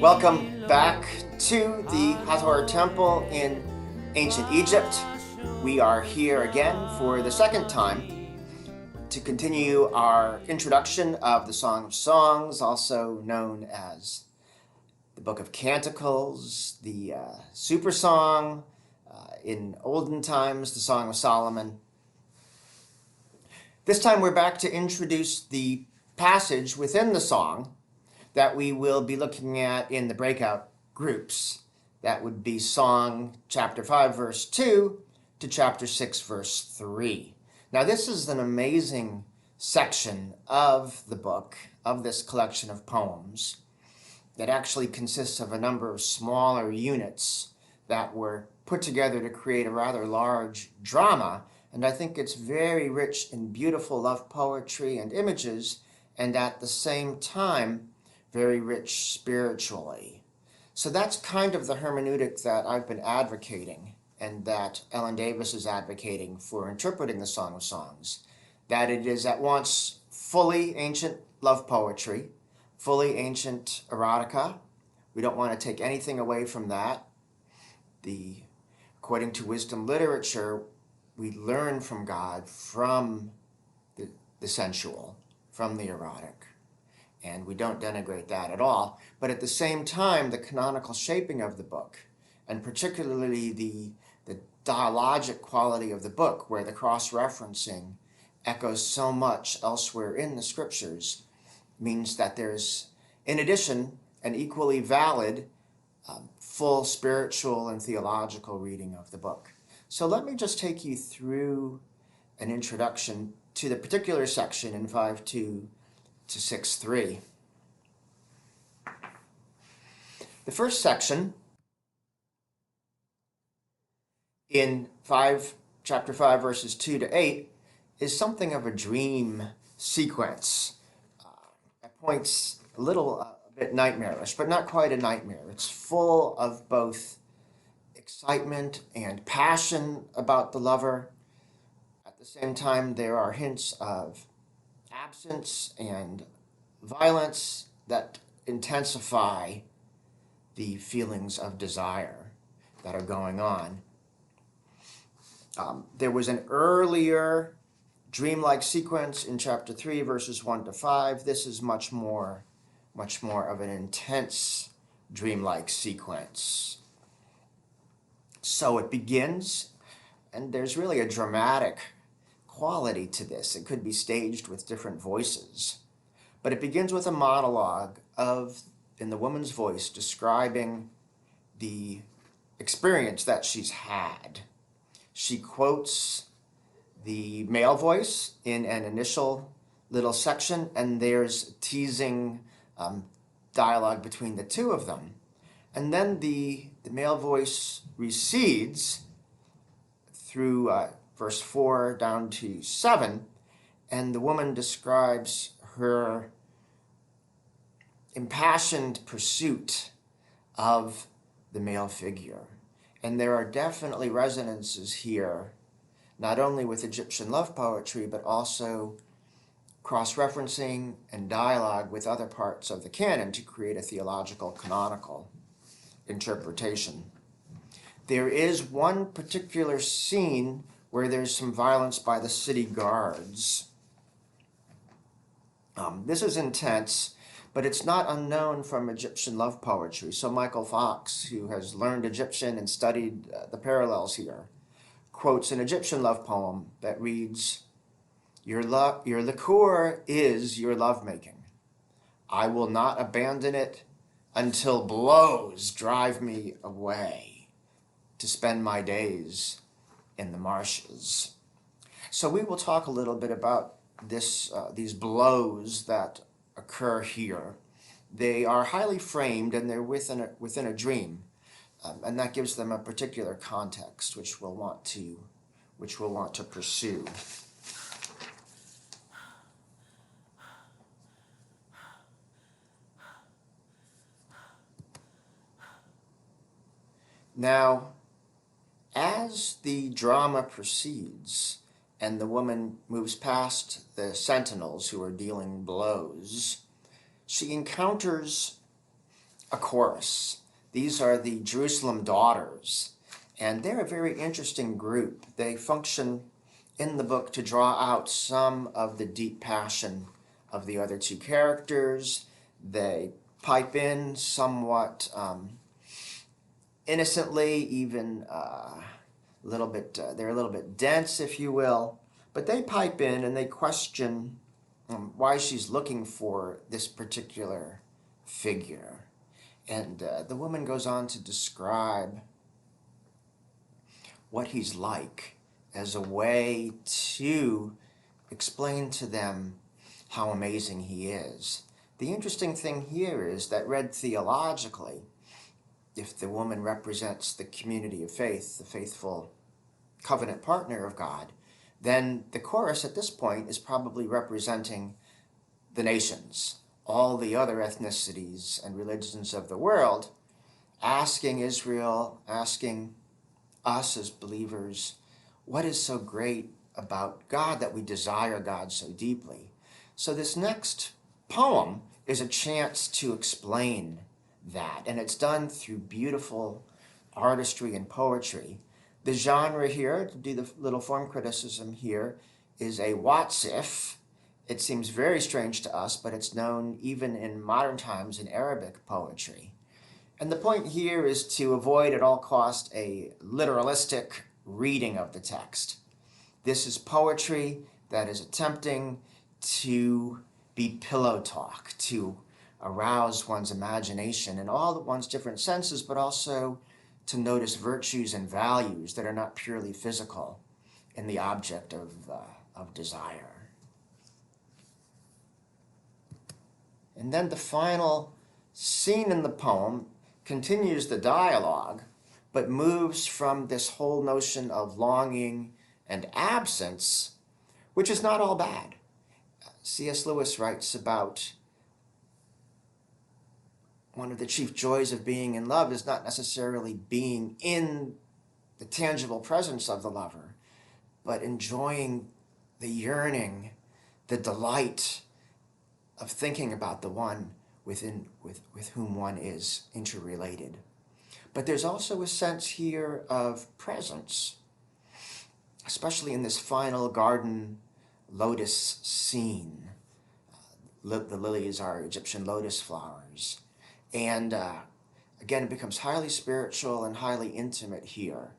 Welcome back to the Hathor Temple in ancient Egypt. We are here again for the second time to continue our introduction of the Song of Songs, also known as the Book of Canticles, the Super Song, in olden times, the Song of Solomon. This time we're back to introduce the passage within the song that we will be looking at in the breakout groups. That would be Song chapter 5, verse 2 to chapter 6, verse 3. Now, this is an amazing section of the book, of this collection of poems, that actually consists of a number of smaller units that were put together to create a rather large drama. And I think it's very rich in beautiful love poetry and images, and at the same time, very rich spiritually. So that's kind of the hermeneutic that I've been advocating, and that Ellen Davis is advocating for interpreting the Song of Songs, that it is at once fully ancient love poetry, fully ancient erotica. We don't want to take anything away from that. According to wisdom literature, we learn from God from the sensual, from the erotic. And we don't denigrate that at all. But at the same time, the canonical shaping of the book, and particularly the dialogic quality of the book, where the cross-referencing echoes so much elsewhere in the scriptures, means that there's, in addition, an equally valid full spiritual and theological reading of the book. So let me just take you through an introduction to the particular section in 5.2 to 6.3. The first section in chapter 5, verses 2 to 8 is something of a dream sequence. At points a bit nightmarish, but not quite a nightmare. It's full of both excitement and passion about the lover. At the same time, there are hints of absence and violence that intensify the feelings of desire that are going on. There was an earlier dreamlike sequence in chapter 3, verses 1 to 5. This is much more of an intense dreamlike sequence. So it begins, and there's really a dramatic quality to this. It could be staged with different voices. But it begins with a monologue in the woman's voice, describing the experience that she's had. She quotes the male voice in an initial little section, and there's teasing dialogue between the two of them. And then the male voice recedes through verse 4 down to 7, and the woman describes her impassioned pursuit of the male figure. And there are definitely resonances here, not only with Egyptian love poetry, but also cross-referencing and dialogue with other parts of the canon to create a theological canonical interpretation. There is one particular scene where there's some violence by the city guards. This is intense, but it's not unknown from Egyptian love poetry. So Michael Fox, who has learned Egyptian and studied the parallels here, quotes an Egyptian love poem that reads, your liqueur is your lovemaking. I will not abandon it until blows drive me away to spend my days in the marshes. So we will talk a little bit about these blows that occur here. They are highly framed, and they're within a dream, and that gives them a particular context, which we'll want to pursue. Now, as the drama proceeds and the woman moves past the sentinels who are dealing blows, she encounters a chorus. These are the Jerusalem daughters, and they're a very interesting group. They function in the book to draw out some of the deep passion of the other two characters. They pipe in somewhat innocently, even a little bit, they're a little bit dense, if you will, but they pipe in and they question why she's looking for this particular figure. And the woman goes on to describe what he's like as a way to explain to them how amazing he is. The interesting thing here is that, read theologically, if the woman represents the community of faith, the faithful covenant partner of God, then the chorus at this point is probably representing the nations, all the other ethnicities and religions of the world, asking Israel, asking us as believers, what is so great about God that we desire God so deeply? So this next poem is a chance to explain that, and it's done through beautiful artistry and poetry. The genre here, to do the little form criticism here, is a watsif. It seems very strange to us, but it's known even in modern times in Arabic poetry. And the point here is to avoid at all cost a literalistic reading of the text. This is poetry that is attempting to be pillow talk, to arouse one's imagination in all of one's different senses, but also to notice virtues and values that are not purely physical in the object of desire. And then the final scene in the poem continues the dialogue, but moves from this whole notion of longing and absence, which is not all bad. C.S. Lewis writes about one of the chief joys of being in love is not necessarily being in the tangible presence of the lover, but enjoying the yearning, the delight of thinking about the one with whom one is interrelated. But there's also a sense here of presence, especially in this final Garden Lotus scene. The lilies are Egyptian lotus flowers. And again, it becomes highly spiritual and highly intimate here.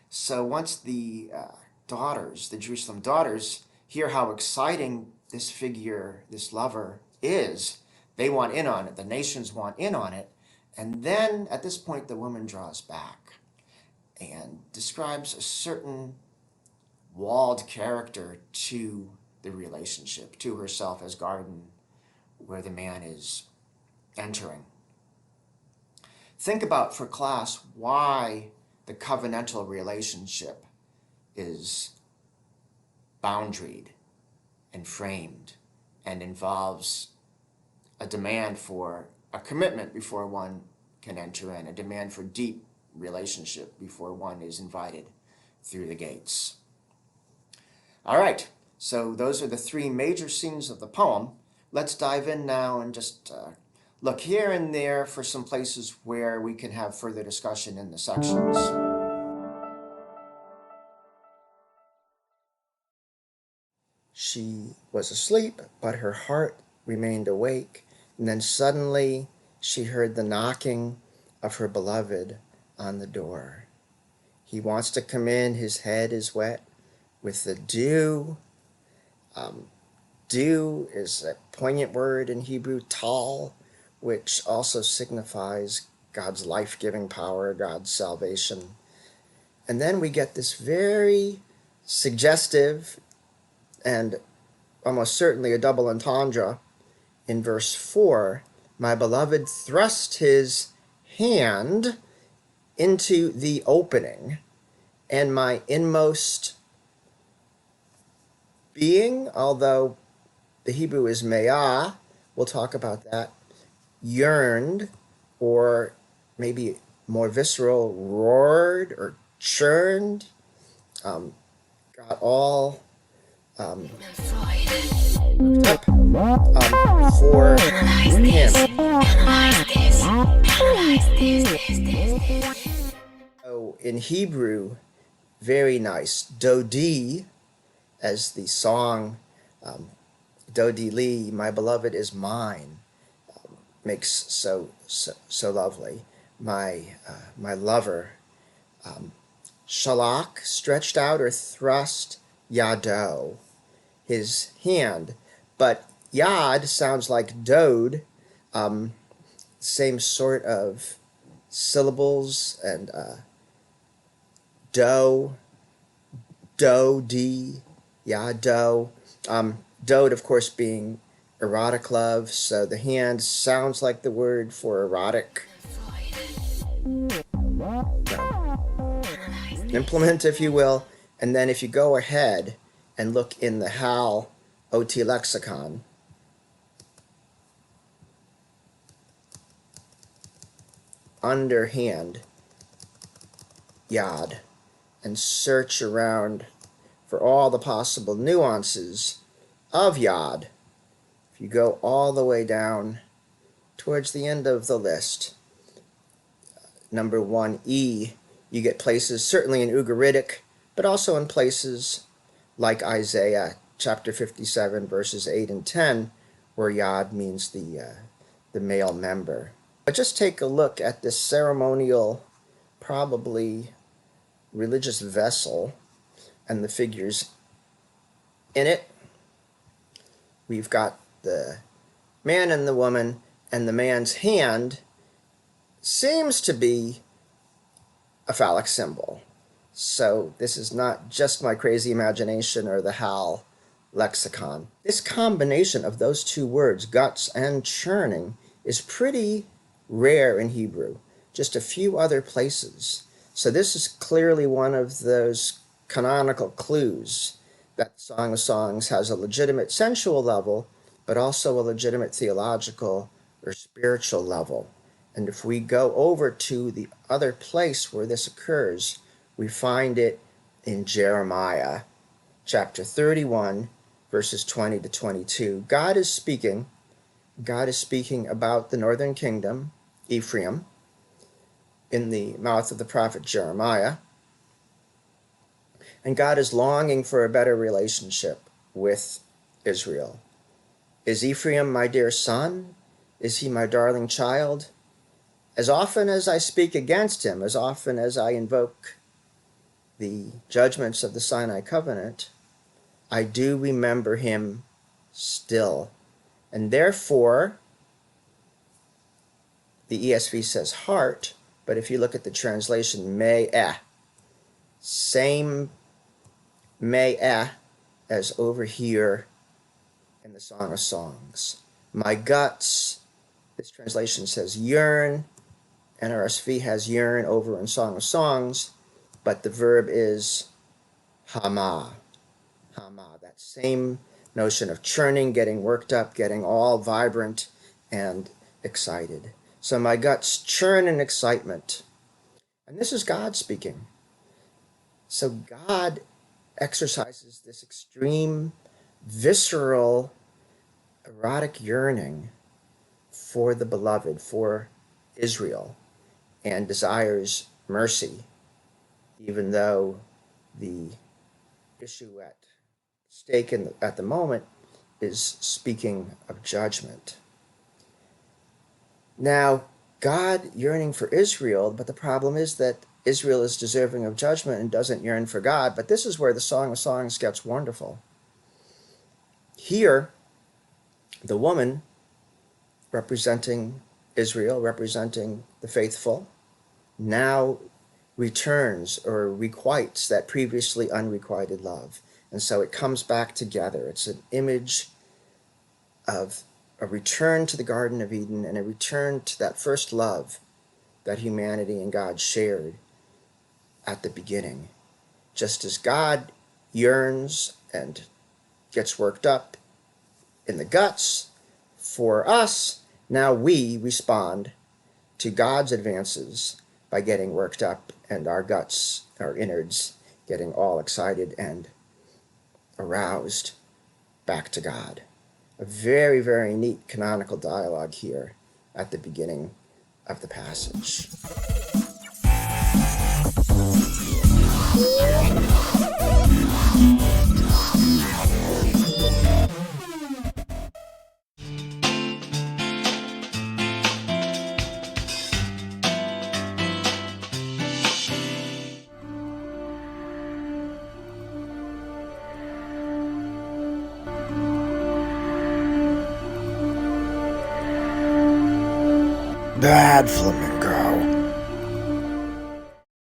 So once the daughters, the Jerusalem daughters, hear how exciting this figure, this lover is, they want in on it. The nations want in on it. And then at this point, the woman draws back and describes a certain walled character to the relationship, to herself as garden where the man is entering. Think about, for class, why the covenantal relationship is boundaried and framed and involves a demand for a commitment before one can enter in, a demand for deep relationship before one is invited through the gates. All right, so those are the three major scenes of the poem. Let's dive in now and just look here and there for some places where we can have further discussion in the sections. She was asleep, but her heart remained awake, and then suddenly she heard the knocking of her beloved on the door. He wants to come in, his head is wet with the dew. Dew is a poignant word in Hebrew, tal, which also signifies God's life-giving power, God's salvation. And then we get this very suggestive and almost certainly a double entendre in verse 4. My beloved thrust his hand into the opening, and my inmost being, although the Hebrew is me'ah, we'll talk about that, yearned, or maybe more visceral, roared or churned, got all for him. So in Hebrew, very nice. Dodi, as the song, Dodi Li, my beloved is mine, makes so lovely. My lover. Shalak, stretched out or thrust, yado, his hand. But yad sounds like dode, same sort of syllables, and do, di, yado. Dode, of course, being erotic love, so the hand sounds like the word for erotic. Implement, if you will, and then if you go ahead and look in the HAL OT lexicon, underhand, yad, and search around for all the possible nuances of yad. If you go all the way down towards the end of the list, number 1E, you get places certainly in Ugaritic, but also in places like Isaiah chapter 57, verses 8 and 10, where yad means the male member. But just take a look at this ceremonial, probably religious vessel and the figures in it. We've got the man and the woman, and the man's hand seems to be a phallic symbol. So this is not just my crazy imagination or the HAL lexicon. This combination of those two words, guts and churning, is pretty rare in Hebrew, just a few other places. So this is clearly one of those canonical clues that the Song of Songs has a legitimate sensual level, but also a legitimate theological or spiritual level. And if we go over to the other place where this occurs, we find it in Jeremiah chapter 31, verses 20 to 22. God is speaking about the northern kingdom, Ephraim, in the mouth of the prophet Jeremiah. And God is longing for a better relationship with Israel. Is Ephraim my dear son? Is he my darling child? As often as I speak against him, as often as I invoke the judgments of the Sinai covenant, I do remember him still. And therefore, the ESV says heart, but if you look at the translation me'eh, same me'eh as over here in the Song of Songs. My guts, this translation says yearn, NRSV has yearn over in Song of Songs, but the verb is hama. Hama, that same notion of churning, getting worked up, getting all vibrant and excited. So my guts churn in excitement. And this is God speaking. So God exercises this extreme, visceral, erotic yearning for the beloved, for Israel, and desires mercy, even though the issue at stake at the moment is speaking of judgment. Now, God yearning for Israel, but the problem is that Israel is deserving of judgment and doesn't yearn for God. But this is where the Song of Songs gets wonderful. Here, the woman representing Israel, representing the faithful, now returns or requites that previously unrequited love. And so it comes back together. It's an image of a return to the Garden of Eden and a return to that first love that humanity and God shared at the beginning. Just as God yearns and gets worked up in the guts for us, now we respond to God's advances by getting worked up and our guts, our innards, getting all excited and aroused back to God. A very, very neat canonical dialogue here at the beginning of the passage. Bad flamingo.